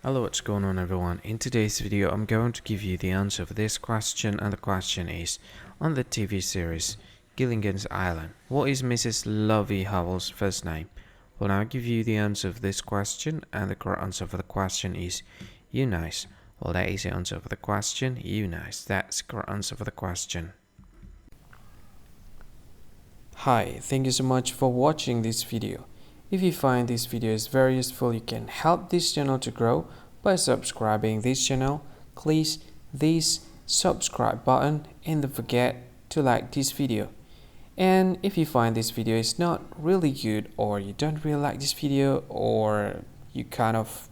Hello, what's going on everyone? In today's video, I'm going to give you the answer for this question, and the question is, on the TV series Gilligan's Island, what is Mrs. Lovey Howell's first name? Well, now I'll give you the answer for this question, and the correct answer for the question is Eunice. Well, that is the answer for the question, Eunice. That's the correct answer for the question. Hi, thank you so much for watching this video. If you find this video is very useful, you can help this channel to grow by subscribing this channel. Please this subscribe button and don't forget to like this video. And if you find this video is not really good, or you don't really like this video, or you kind of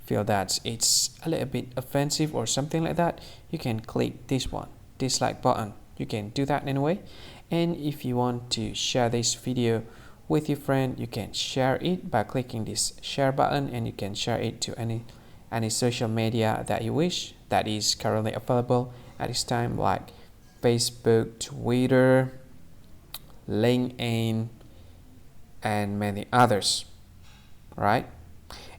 feel that it's a little bit offensive or something like that, you can click this one, dislike button. You can do that anyway. And if you want to share this video with your friend, you can share it by clicking this share button, and you can share it to any social media that you wish that is currently available at this time, like Facebook, Twitter, LinkedIn, and many others. Right?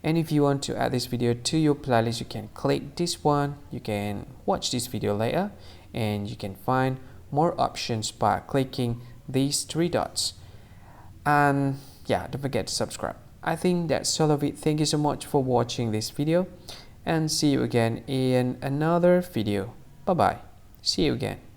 And if you want to add this video to your playlist, you can click this one. You can watch this video later, and you can find more options by clicking these three dots. And yeah, don't forget to subscribe. I think that's all of it. Thank you so much for watching this video, and see you again in another video. Bye bye. See you again.